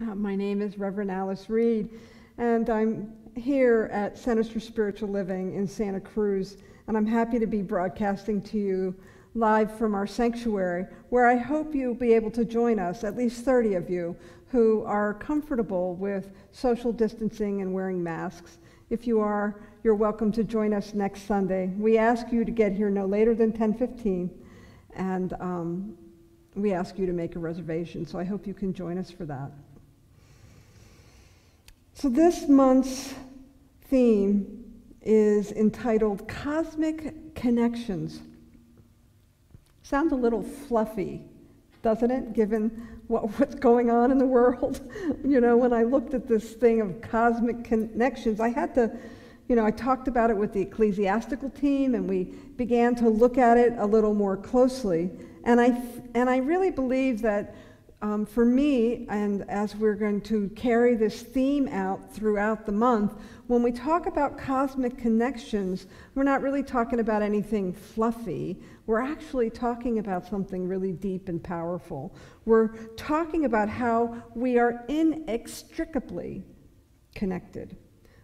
My name is Reverend Alice Reid, and I'm here at Centers for Spiritual Living in Santa Cruz, and I'm happy to be broadcasting to you live from our sanctuary, where I hope you'll be able to join us, at least 30 of you, who are comfortable with social distancing and wearing masks. If you are, you're welcome to join us next Sunday. We ask you to get here no later than 10:15, and we ask you to make a reservation, so I hope you can join us for that. So this month's theme is entitled Cosmic Connections. Sounds a little fluffy, doesn't it, given what's going on in the world? You know, when I looked at this thing of cosmic connections, I had to, I talked about it with the ecclesiastical team, and we began to look at it a little more closely. And I really believe that for me, and as we're going to carry this theme out throughout the month, when we talk about cosmic connections, we're not really talking about anything fluffy. We're actually talking about something really deep and powerful. We're talking about how we are inextricably connected.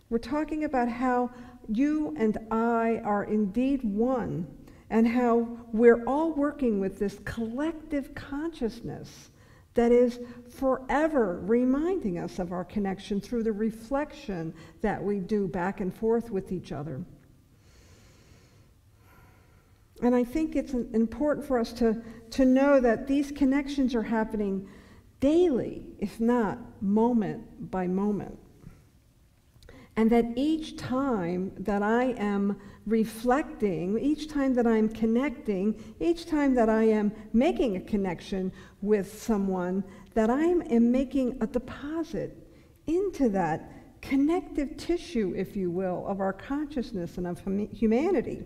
We're talking about how you and I are indeed one, and how we're all working with this collective consciousness that is forever reminding us of our connection through the reflection that we do back and forth with each other. And I think it's important for us to know that these connections are happening daily, if not moment by moment. And that each time that I am reflecting, each time that I'm connecting, each time that I am making a connection with someone, that I am making a deposit into that connective tissue, if you will, of our consciousness and of humanity.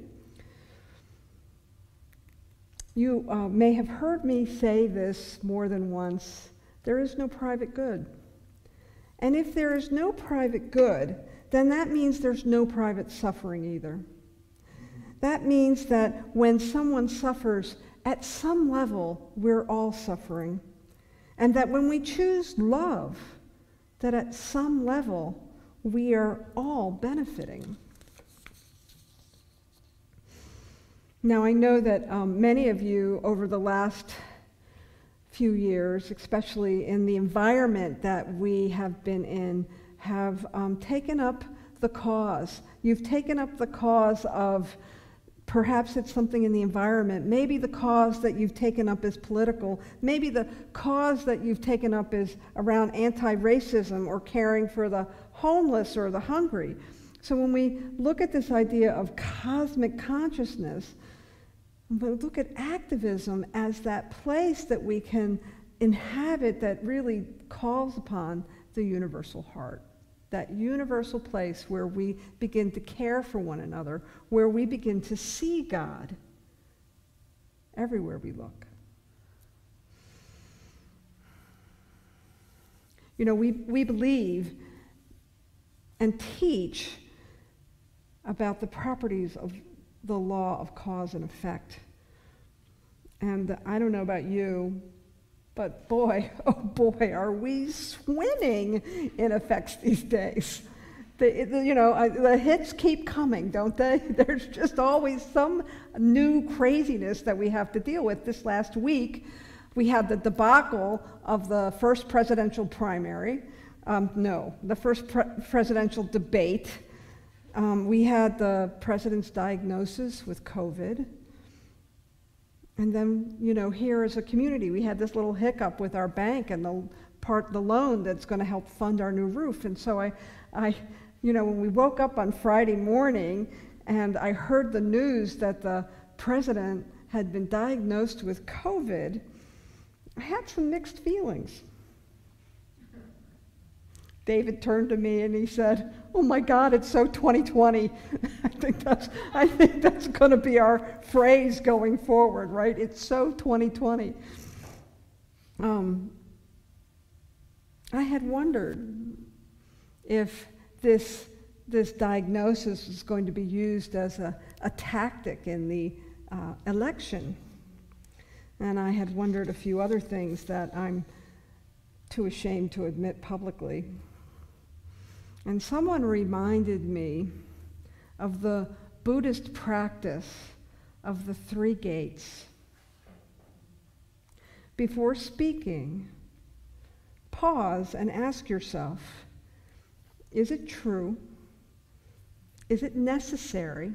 You may have heard me say this more than once: there is no private good. And if there is no private good, then that means there's no private suffering either. That means that when someone suffers, at some level, we're all suffering. And that when we choose love, that at some level, we are all benefiting. Now, I know that many of you over the last few years, especially in the environment that we have been in, have taken up the cause. You've taken up the cause of, perhaps it's something in the environment. Maybe the cause that you've taken up is political. Maybe the cause that you've taken up is around anti-racism or caring for the homeless or the hungry. So when we look at this idea of cosmic consciousness, we look at activism as that place that we can inhabit that really calls upon the universal heart. That universal place where we begin to care for one another, where we begin to see God everywhere we look. You know, we believe and teach about the properties of the law of cause and effect. And I don't know about you, but boy, oh boy, are we swimming in effects these days. The hits keep coming, don't they? There's just always some new craziness that we have to deal with. This last week, we had the debacle of the first presidential primary. The first presidential debate. We had the president's diagnosis with COVID. And then, here as a community, we had this little hiccup with our bank and the loan that's going to help fund our new roof. And so when we woke up on Friday morning and I heard the news that the president had been diagnosed with COVID, I had some mixed feelings. David turned to me and he said, "Oh my God, it's so 2020. I think that's going to be our phrase going forward, right? It's so 2020. I had wondered if this diagnosis was going to be used as a tactic in the election. And I had wondered a few other things that I'm too ashamed to admit publicly. And someone reminded me of the Buddhist practice of the 3 gates. Before speaking, pause and ask yourself, is it true? Is it necessary?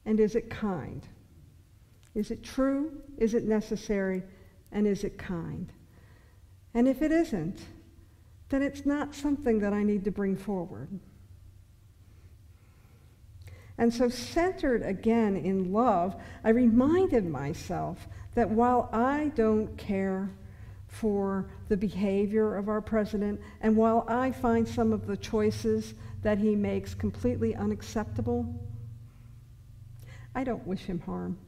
And is it kind? Is it true? Is it necessary? And is it kind? And if it isn't, then it's not something that I need to bring forward. And so, centered again in love, I reminded myself that while I don't care for the behavior of our president, and while I find some of the choices that he makes completely unacceptable, I don't wish him harm.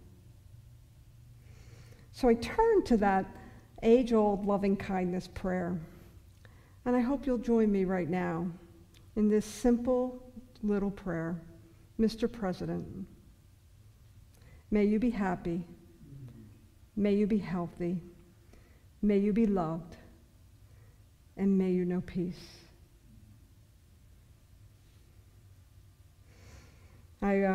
So I turn to that age-old loving kindness prayer. And I hope you'll join me right now in this simple little prayer. Mr. President, may you be happy. May you be healthy. May you be loved. And may you know peace. I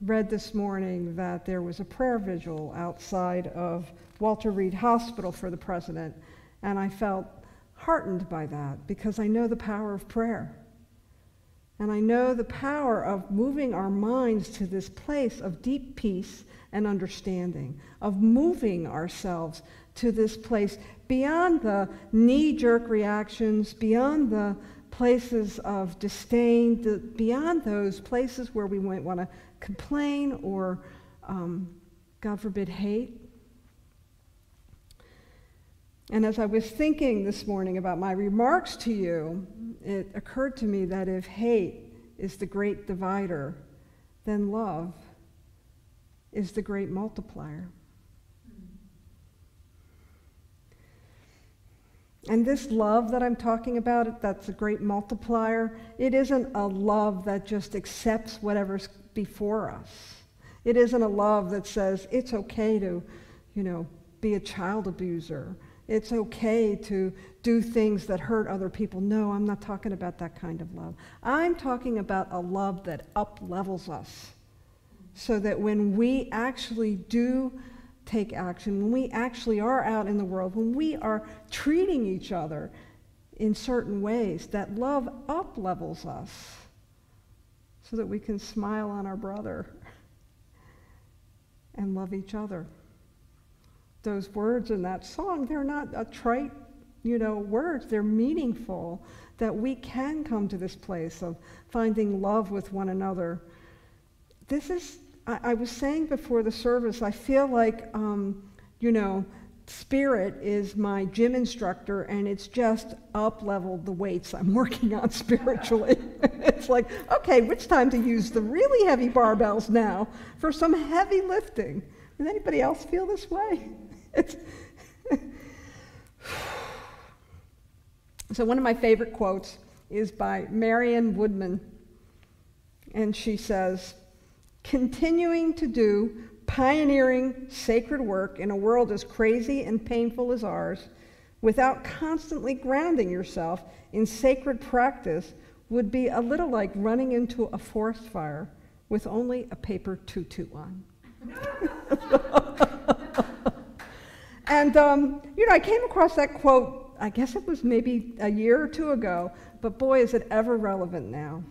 read this morning that there was a prayer vigil outside of Walter Reid Hospital for the president, and I felt heartened by that because I know the power of prayer. And I know the power of moving our minds to this place of deep peace and understanding, of moving ourselves to this place beyond the knee-jerk reactions, beyond the places of disdain, beyond those places where we might want to complain or, God forbid, hate. And as I was thinking this morning about my remarks to you, it occurred to me that if hate is the great divider, then love is the great multiplier. And this love that I'm talking about, that's a great multiplier, it isn't a love that just accepts whatever's before us. It isn't a love that says it's okay to, be a child abuser. It's okay to do things that hurt other people. No, I'm not talking about that kind of love. I'm talking about a love that up-levels us so that when we actually do take action, when we actually are out in the world, when we are treating each other in certain ways, that love up-levels us so that we can smile on our brother and love each other. Those words in that song, they're not a trite, words. They're meaningful, that we can come to this place of finding love with one another. This is, I was saying before the service, I feel like, Spirit is my gym instructor, and it's just up-leveled the weights I'm working on spiritually. It's like, okay, which time to use the really heavy barbells now for some heavy lifting? Does anybody else feel this way? So one of my favorite quotes is by Marion Woodman, and she says, "Continuing to do pioneering sacred work in a world as crazy and painful as ours, without constantly grounding yourself in sacred practice, would be a little like running into a forest fire with only a paper tutu on." And, I came across that quote, I guess it was maybe a year or two ago, but boy, is it ever relevant now.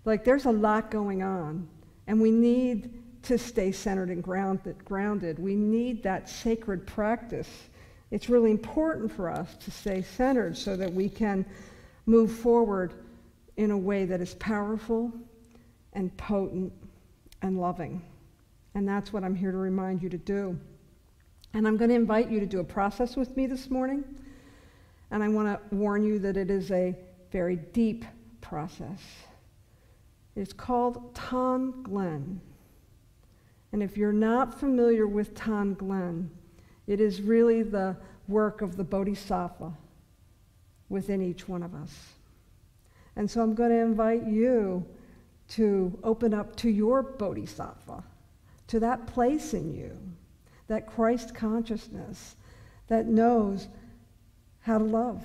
Like, there's a lot going on, and we need to stay centered and grounded. We need that sacred practice. It's really important for us to stay centered so that we can move forward in a way that is powerful and potent and loving. And that's what I'm here to remind you to do. And I'm going to invite you to do a process with me this morning. And I want to warn you that it is a very deep process. It's called Ton Glen. And if you're not familiar with Ton Glen, it is really the work of the Bodhisattva within each one of us. And so I'm going to invite you to open up to your Bodhisattva, to that place in you, that Christ consciousness that knows how to love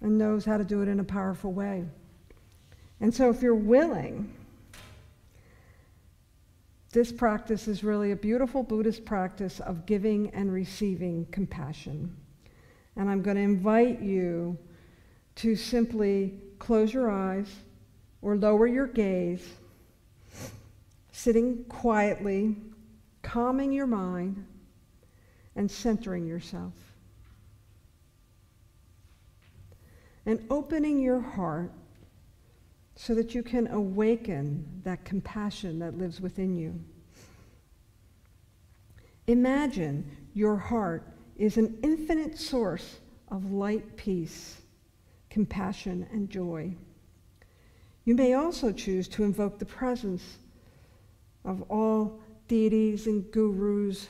and knows how to do it in a powerful way. And so if you're willing, this practice is really a beautiful Buddhist practice of giving and receiving compassion. And I'm going to invite you to simply close your eyes or lower your gaze, sitting quietly, calming your mind, and centering yourself. And opening your heart so that you can awaken that compassion that lives within you. Imagine your heart is an infinite source of light, peace, compassion, and joy. You may also choose to invoke the presence of all deities and gurus,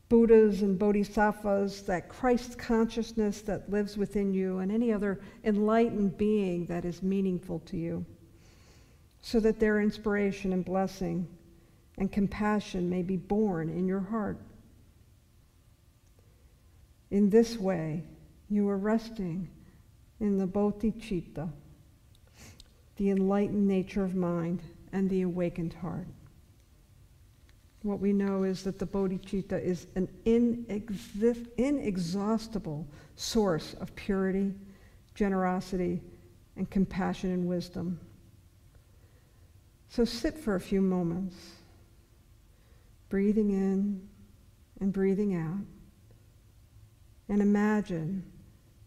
Buddhas and Bodhisattvas, that Christ consciousness that lives within you, and any other enlightened being that is meaningful to you, so that their inspiration and blessing and compassion may be born in your heart. In this way, you are resting in the bodhicitta, the enlightened nature of mind, and the awakened heart. What we know is that the bodhicitta is an inexhaustible source of purity, generosity, and compassion and wisdom. So sit for a few moments, breathing in and breathing out, and imagine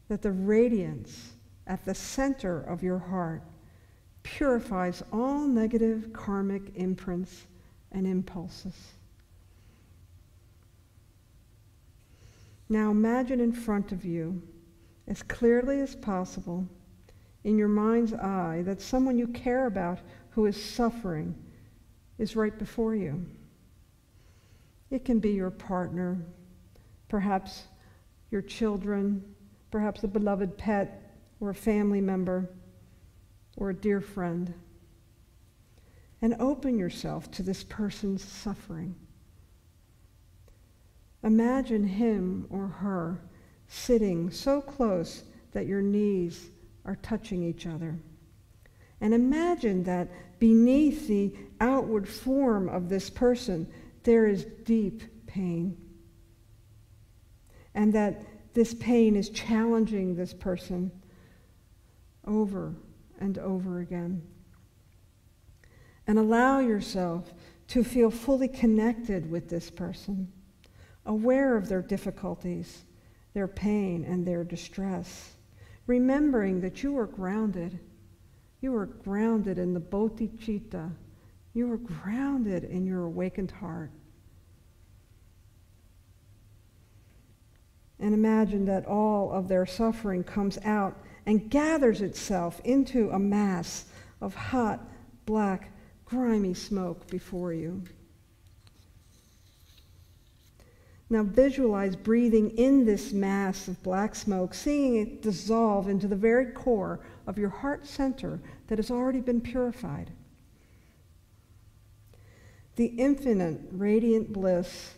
that the radiance at the center of your heart purifies all negative karmic imprints and impulses. Now imagine in front of you, as clearly as possible, in your mind's eye, that someone you care about who is suffering is right before you. It can be your partner, perhaps your children, perhaps a beloved pet or a family member or a dear friend. And open yourself to this person's suffering. Imagine him or her sitting so close that your knees are touching each other. And imagine that beneath the outward form of this person, there is deep pain. And that this pain is challenging this person over and over again. And allow yourself to feel fully connected with this person, aware of their difficulties, their pain, and their distress, remembering that you are grounded. You are grounded in the bodhicitta. You are grounded in your awakened heart. And imagine that all of their suffering comes out and gathers itself into a mass of hot, black, grimy smoke before you. Now visualize breathing in this mass of black smoke, seeing it dissolve into the very core of your heart center that has already been purified. The infinite radiant bliss,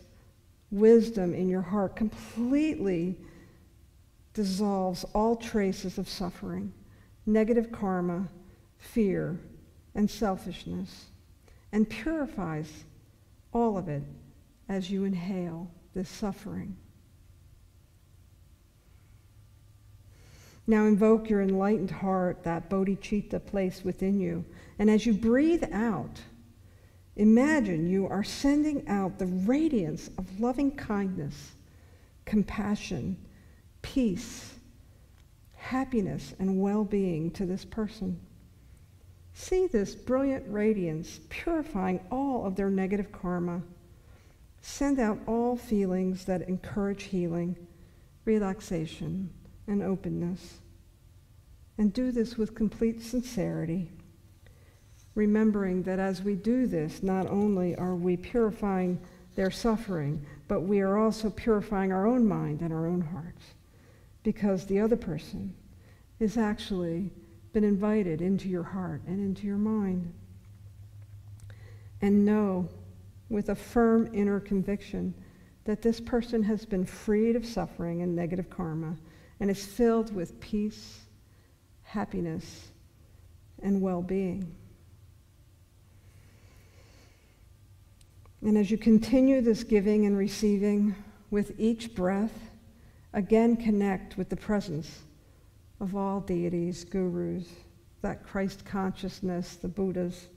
wisdom in your heart completely dissolves all traces of suffering, negative karma, fear, and selfishness, and purifies all of it as you inhale this suffering. Now invoke your enlightened heart, that bodhicitta place within you, and as you breathe out, imagine you are sending out the radiance of loving kindness, compassion, peace, happiness, and well-being to this person. See this brilliant radiance purifying all of their negative karma. Send out all feelings that encourage healing, relaxation, and openness. And do this with complete sincerity, remembering that as we do this, not only are we purifying their suffering, but we are also purifying our own mind and our own hearts, because the other person is actually been invited into your heart and into your mind. And know with a firm inner conviction that this person has been freed of suffering and negative karma and is filled with peace, happiness, and well-being. And as you continue this giving and receiving with each breath, again connect with the presence of all deities, gurus, that Christ consciousness, the Buddhas,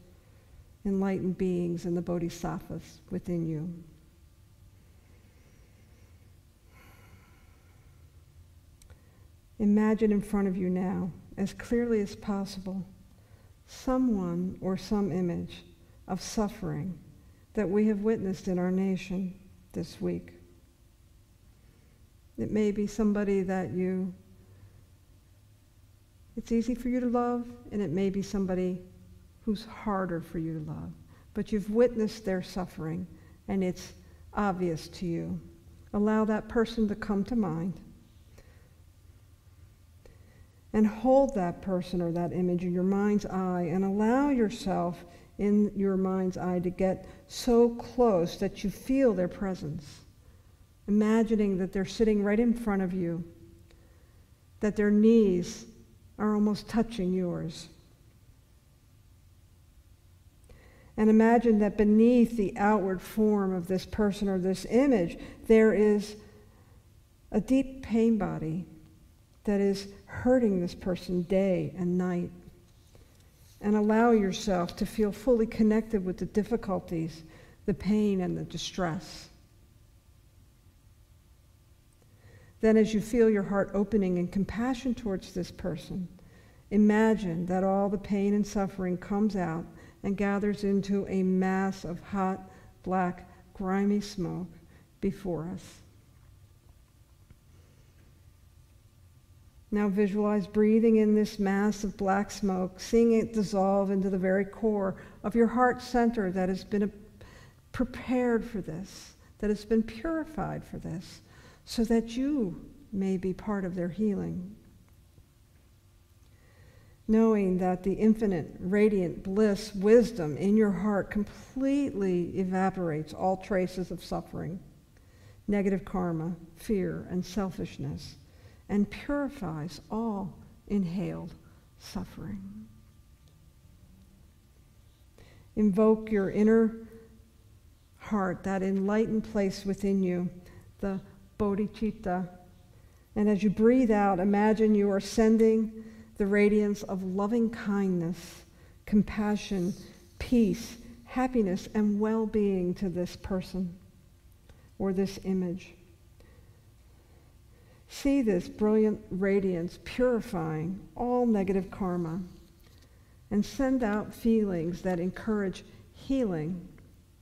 enlightened beings, and the bodhisattvas within you. Imagine in front of you now, as clearly as possible, someone or some image of suffering that we have witnessed in our nation this week. It may be somebody that it's easy for you to love, and it may be somebody who's harder for you to love. But you've witnessed their suffering, and it's obvious to you. Allow that person to come to mind. And hold that person or that image in your mind's eye, and allow yourself in your mind's eye to get so close that you feel their presence. Imagining that they're sitting right in front of you, that their knees are almost touching yours. And imagine that beneath the outward form of this person or this image, there is a deep pain body that is hurting this person day and night. And allow yourself to feel fully connected with the difficulties, the pain, and the distress. Then as you feel your heart opening in compassion towards this person, imagine that all the pain and suffering comes out and gathers into a mass of hot, black, grimy smoke before us. Now visualize breathing in this mass of black smoke, seeing it dissolve into the very core of your heart center that has been prepared for this, that has been purified for this, so that you may be part of their healing. Knowing that the infinite, radiant bliss, wisdom in your heart completely evaporates all traces of suffering, negative karma, fear, and selfishness, and purifies all inhaled suffering. Invoke your inner heart, that enlightened place within you, the bodhicitta. And as you breathe out, imagine you are sending the radiance of loving kindness, compassion, peace, happiness, and well-being to this person or this image. See this brilliant radiance purifying all negative karma, and send out feelings that encourage healing,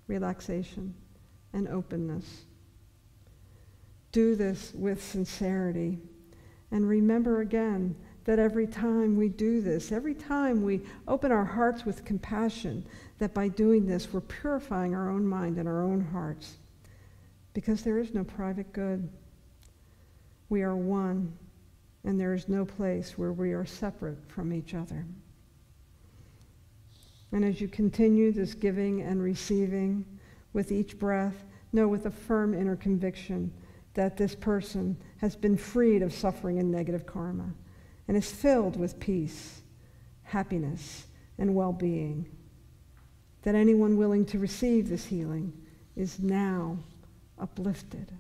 relaxation, and openness. Do this with sincerity, and remember again that every time we do this, every time we open our hearts with compassion, that by doing this we're purifying our own mind and our own hearts, because there is no private good. We are one, and there is no place where we are separate from each other. And as you continue this giving and receiving with each breath, know with a firm inner conviction that this person has been freed of suffering and negative karma and is filled with peace, happiness, and well-being. That anyone willing to receive this healing is now uplifted.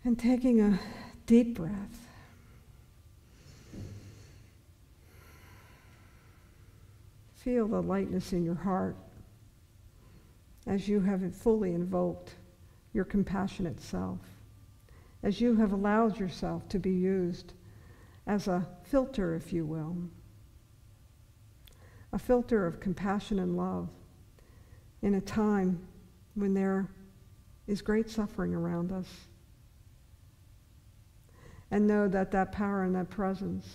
And taking a deep breath, feel the lightness in your heart as you have fully invoked your compassionate self, as you have allowed yourself to be used as a filter, if you will, a filter of compassion and love in a time when there is great suffering around us. And know that that power and that presence,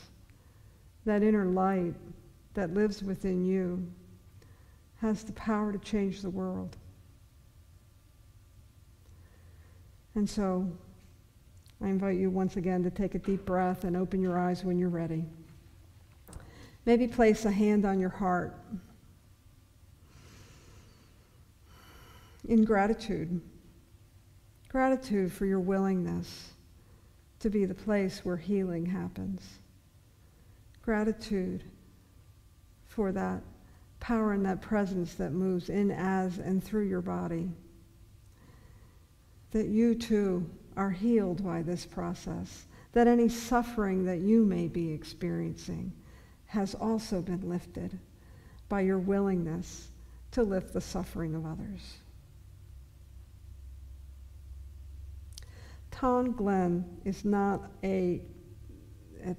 that inner light that lives within you, has the power to change the world. And so, I invite you once again to take a deep breath and open your eyes when you're ready. Maybe place a hand on your heart. in gratitude. Gratitude for your willingness to be the place where healing happens. Gratitude for that power and that presence that moves in, as, and through your body. That you too are healed by this process. That any suffering that you may be experiencing has also been lifted by your willingness to lift the suffering of others. Tonglen is not a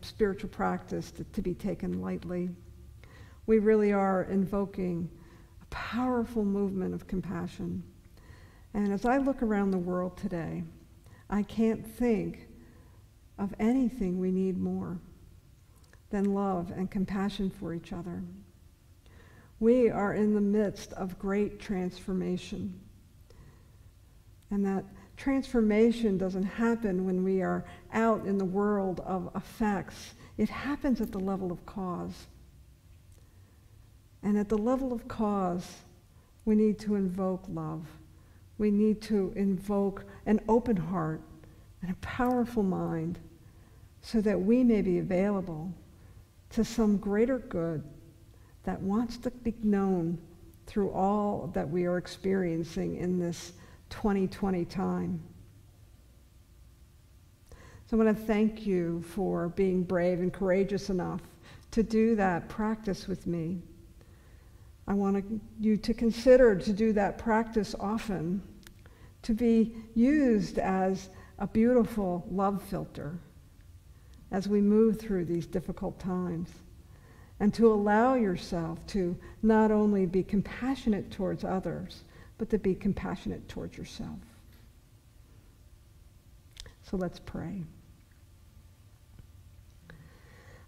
spiritual practice to be taken lightly. We really are invoking a powerful movement of compassion. And as I look around the world today, I can't think of anything we need more than love and compassion for each other. We are in the midst of great transformation. And that transformation doesn't happen when we are out in the world of effects. It happens at the level of cause. And at the level of cause, we need to invoke love. We need to invoke an open heart and a powerful mind so that we may be available to some greater good that wants to be known through all that we are experiencing in this 2020 time. So I want to thank you for being brave and courageous enough to do that practice with me. I want you to consider to do that practice often, to be used as a beautiful love filter as we move through these difficult times, and to allow yourself to not only be compassionate towards others, but to be compassionate towards yourself. So let's pray.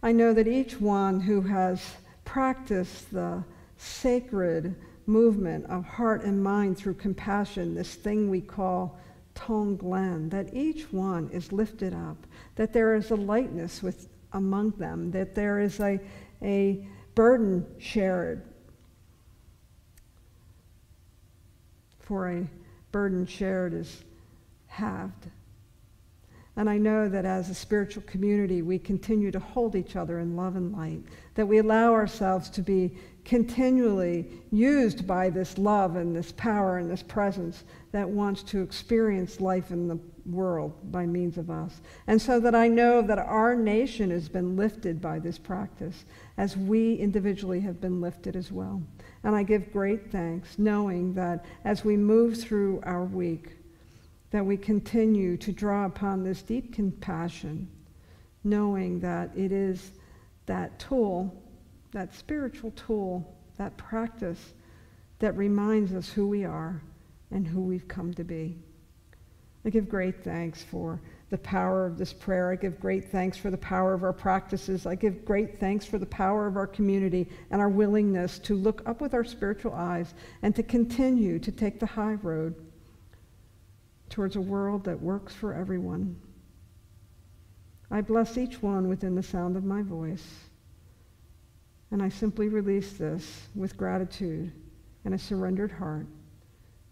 I know that each one who has practiced the sacred movement of heart and mind through compassion, this thing we call Tonglen, that each one is lifted up, that there is a lightness among them, that there is a burden shared. For a burden shared is halved. And I know that as a spiritual community, we continue to hold each other in love and light, that we allow ourselves to be continually used by this love and this power and this presence that wants to experience life in the world by means of us. And so that I know that our nation has been lifted by this practice, as we individually have been lifted as well. And I give great thanks, knowing that as we move through our week, that we continue to draw upon this deep compassion, knowing that it is that tool, that spiritual tool, that practice that reminds us who we are and who we've come to be. I give great thanks for the power of this prayer. I give great thanks for the power of our practices. I give great thanks for the power of our community and our willingness to look up with our spiritual eyes and to continue to take the high road towards a world that works for everyone. I bless each one within the sound of my voice, and I simply release this with gratitude and a surrendered heart,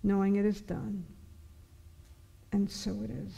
knowing it is done, and so it is.